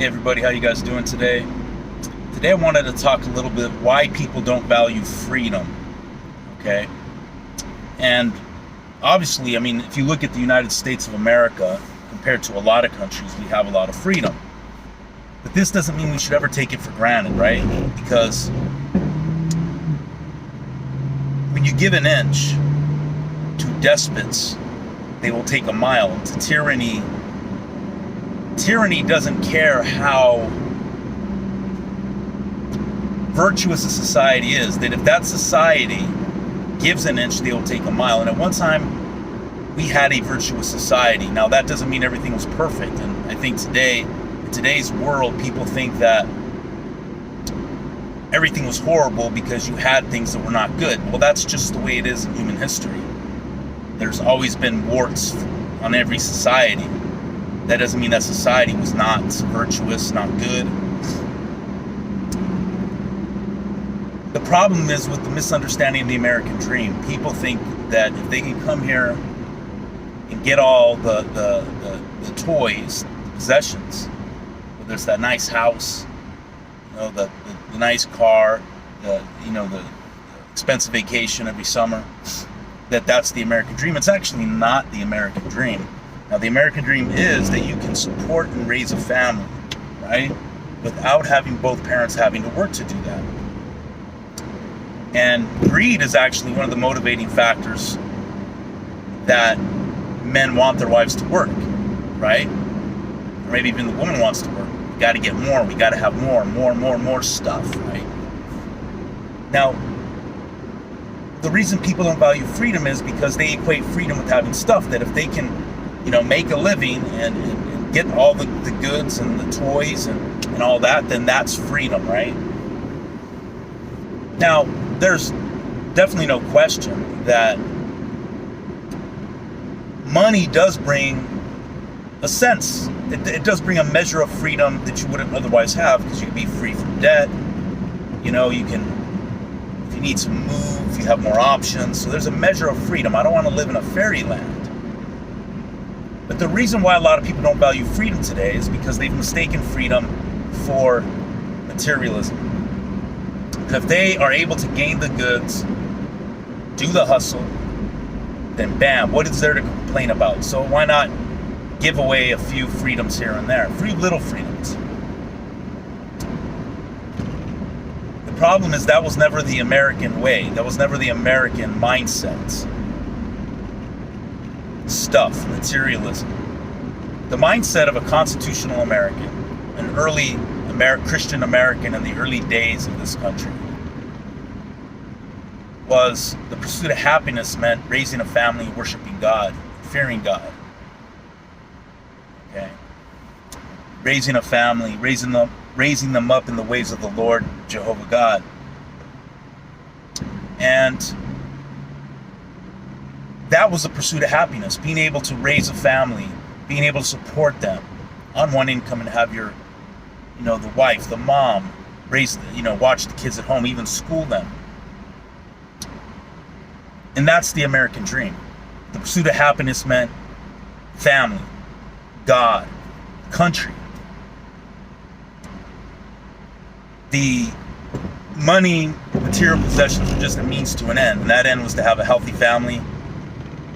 Hey everybody, how you guys doing today? Today I wanted to talk a little bit why people don't value freedom, okay? And obviously, if you look at the United States of America, compared to a lot of countries, we have a lot of freedom. But this doesn't mean we should ever take it for granted, right? Because when you give an inch to despots, they will take a mile. And to tyranny doesn't care how virtuous a society is, that if that society gives an inch, they will take a mile. And at one time, we had a virtuous society. Now, that doesn't mean everything was perfect. And I think today, in today's world, people think that everything was horrible because you had things that were not good. Well, that's just the way it is in human history. There's always been warts on every society. That doesn't mean that society was not virtuous, not good. The problem is with the misunderstanding of the American dream. People think that if they can come here and get all the toys, the possessions, whether it's that nice house, the nice car, the expensive vacation every summer, that's the American dream. It's actually not the American dream. Now, the American dream is that you can support and raise a family, right? Without having both parents having to work to do that. And greed is actually one of the motivating factors that men want their wives to work, right? Or maybe even the woman wants to work. We got to get more. We got to have more stuff, right? Now, the reason people don't value freedom is because they equate freedom with having stuff. That if they can, make a living and get all the goods and the toys and all that, then that's freedom, right? Now, there's definitely no question that money does bring a sense. It does bring a measure of freedom that you wouldn't otherwise have, because you can be free from debt. You can, if you need to move, you have more options. So there's a measure of freedom. I don't want to live in a fairyland. But the reason why a lot of people don't value freedom today is because they've mistaken freedom for materialism. If they are able to gain the goods, do the hustle, then bam, what is there to complain about? So why not give away a few freedoms here and there? Few little freedoms. The problem is that was never the American way. That was never the American mindset. Stuff, materialism. The mindset of a constitutional American, an early Christian American in the early days of this country, was the pursuit of happiness meant raising a family, worshiping God, fearing God. Okay, raising a family, raising them up in the ways of the Lord Jehovah God, and that was the pursuit of happiness. Being able to raise a family, being able to support them on one income and have your the wife, the mom, raise, watch the kids at home, even school them. And that's the American dream. The pursuit of happiness meant family, God, country. The money, material possessions were just a means to an end. And that end was to have a healthy family,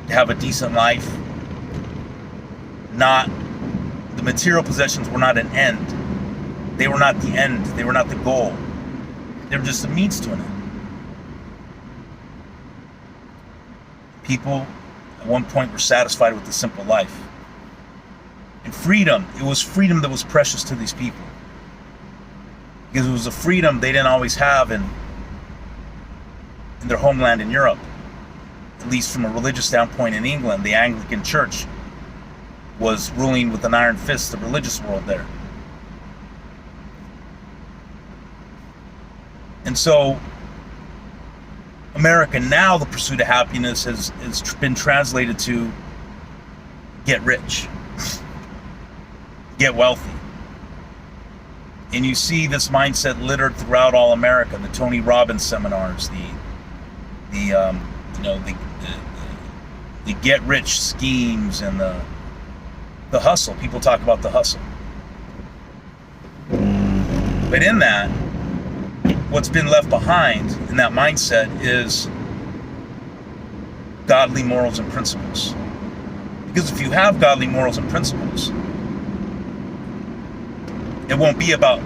to have a decent life. The material possessions were not an end. They were not the end. They were not the goal. They were just a means to an end. People at one point were satisfied with the simple life. And freedom, it was freedom that was precious to these people. Because it was a freedom they didn't always have in their homeland in Europe. At least from a religious standpoint in England, the Anglican Church was ruling with an iron fist the religious world there. And so, America now, the pursuit of happiness has been translated to get rich, get wealthy. And you see this mindset littered throughout all America. The Tony Robbins seminars, the get rich schemes, and the hustle. People talk about the hustle. But in that, what's been left behind in that mindset is godly morals and principles. Because if you have godly morals and principles, it won't be about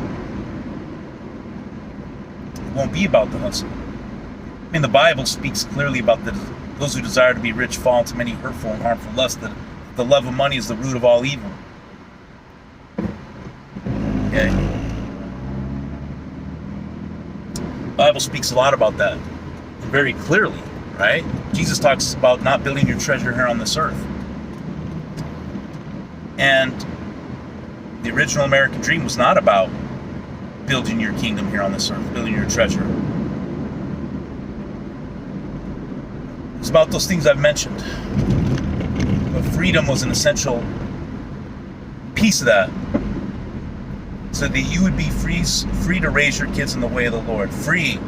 the hustle. I mean, the Bible speaks clearly about those who desire to be rich fall into many hurtful and harmful lusts, that the love of money is the root of all evil. Okay? The Bible speaks a lot about that very clearly, right? Jesus talks about not building your treasure here on this earth. And the original American dream was not about building your kingdom here on this earth, building your treasure. It's about those things I've mentioned. But freedom was an essential piece of that, so that you would be free to raise your kids in the way of the Lord, free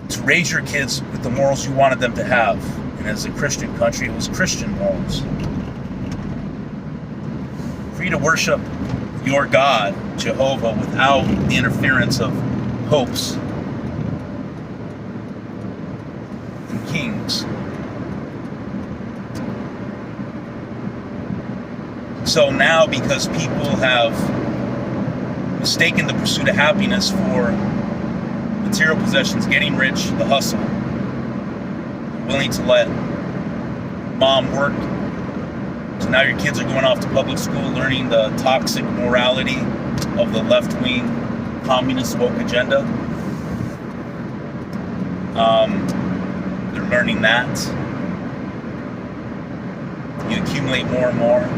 to raise your kids with the morals you wanted them to have. And as a Christian country, it was Christian morals. Free to worship your God, Jehovah, without the interference of popes and kings. So now, because people have mistaken the pursuit of happiness for material possessions, getting rich, the hustle, willing to let mom work, so now your kids are going off to public school learning the toxic morality of the left-wing communist woke agenda. They're learning that. You accumulate more and more.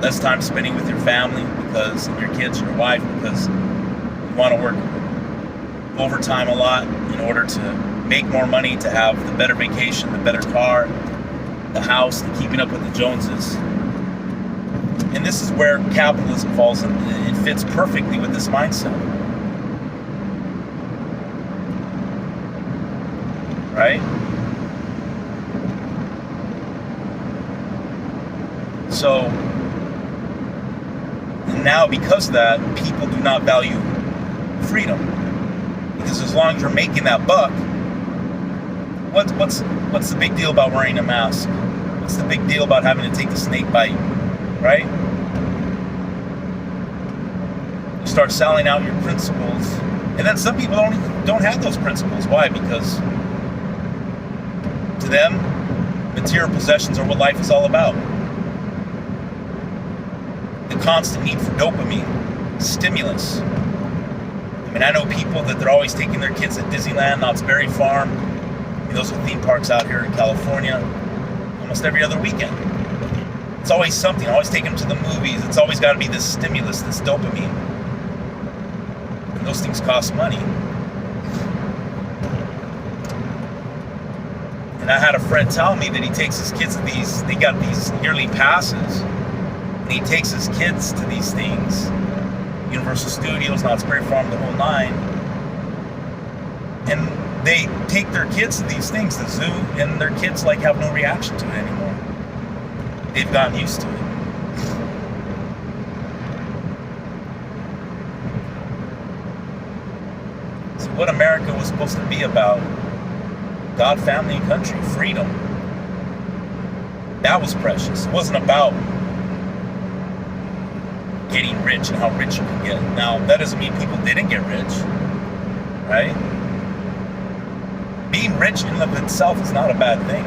Less time spending with your family because of your kids, your wife, because you want to work overtime a lot in order to make more money, to have the better vacation, the better car, the house, the keeping up with the Joneses. And this is where capitalism falls in. It fits perfectly with this mindset. Right? So, now because of that, people do not value freedom. Because as long as you're making that buck, what's the big deal about wearing a mask? What's the big deal about having to take the snake bite? Right? You start selling out your principles, and then some people don't have those principles. Why? Because to them, material possessions are what life is all about. The constant need for dopamine, stimulus. I mean, I know people that they're always taking their kids at Disneyland, Knott's Berry Farm. I mean, those are theme parks out here in California almost every other weekend. It's always something, always taking them to the movies. It's always got to be this stimulus, this dopamine. And those things cost money. And I had a friend tell me that he takes his kids to they got these yearly passes. And he takes his kids to these things, Universal Studios, Knott's Berry Farm, the whole nine. And they take their kids to these things, the zoo, and their kids have no reaction to it anymore. They've gotten used to it. So what America was supposed to be about, God, family, and country, freedom, that was precious. It wasn't about getting rich and how rich you can get. Now, that doesn't mean people didn't get rich, right? Being rich in and of itself is not a bad thing,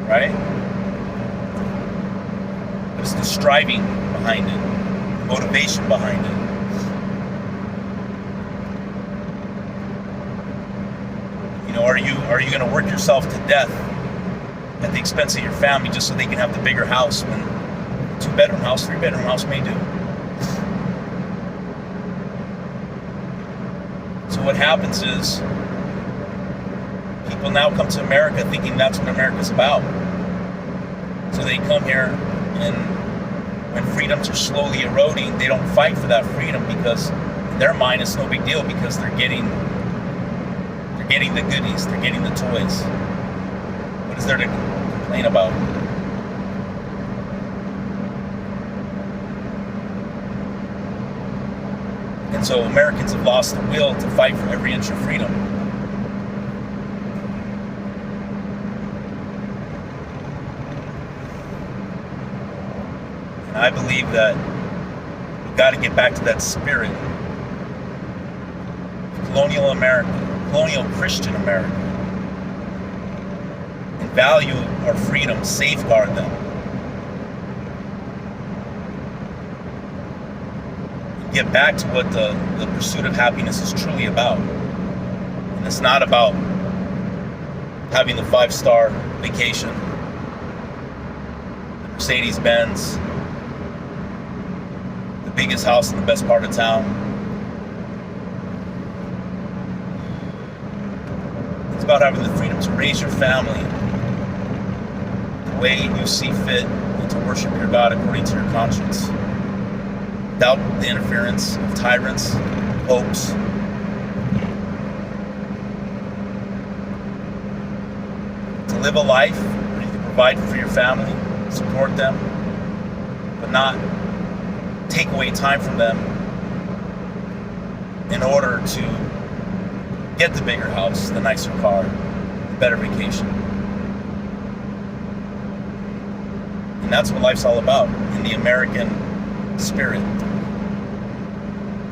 right? It's the striving behind it, the motivation behind it. You know, are you going to work yourself to death at the expense of your family just so they can have the bigger house when 2-bedroom house, 3-bedroom house may do? So what happens is people now come to America thinking that's what America's about. So they come here, and when freedoms are slowly eroding, they don't fight for that freedom because in their mind it's no big deal because they're getting the goodies, they're getting the toys. What is there to complain about? And so Americans have lost the will to fight for every inch of freedom. And I believe that we've got to get back to that spirit of colonial America, colonial Christian America, and value our freedom, safeguard them. Get back to what the pursuit of happiness is truly about. And it's not about having the 5-star vacation, the Mercedes-Benz, the biggest house in the best part of town. It's about having the freedom to raise your family the way you see fit and to worship your God according to your conscience, without the interference of tyrants, popes. To live a life where you can provide for your family, support them, but not take away time from them in order to get the bigger house, the nicer car, the better vacation. And that's what life's all about in the American spirit.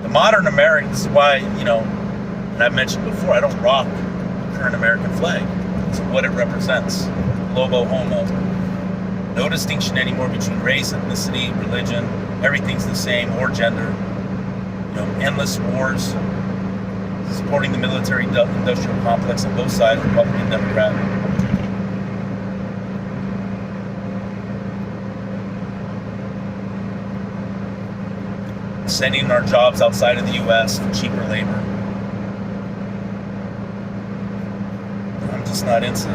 The modern American, this is why, and I've mentioned before, I don't rock the current American flag. It's what it represents. Lobo homo. No distinction anymore between race, ethnicity, religion. Everything's the same, or gender. Endless wars, supporting the military-industrial complex on both sides, Republican, Democrat. Sending our jobs outside of the U.S. for cheaper labor. I'm just not into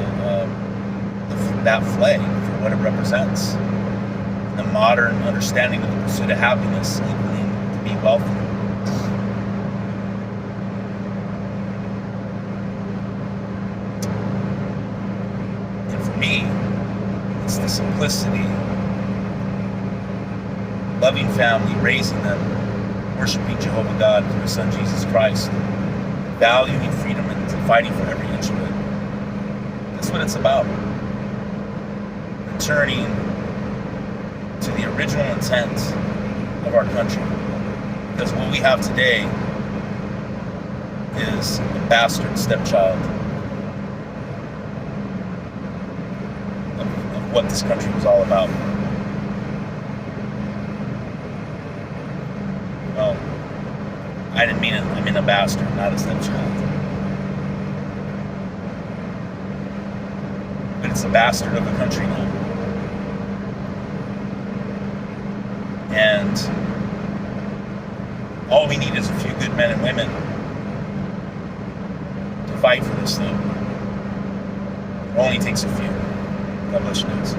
that flag for what it represents. The modern understanding of the pursuit of happiness, equaling to be wealthy. And for me, it's the simplicity, loving family, raising them, worshiping Jehovah God through His Son Jesus Christ, valuing freedom and fighting for every inch of it. That's what it's about. Returning to the original intent of our country. Because what we have today is a bastard stepchild of what this country was all about. Well, I didn't mean it. I mean a bastard, not a stepchild. But it's a bastard of the country now. And all we need is a few good men and women to fight for this thing. It only takes a few. God bless you guys.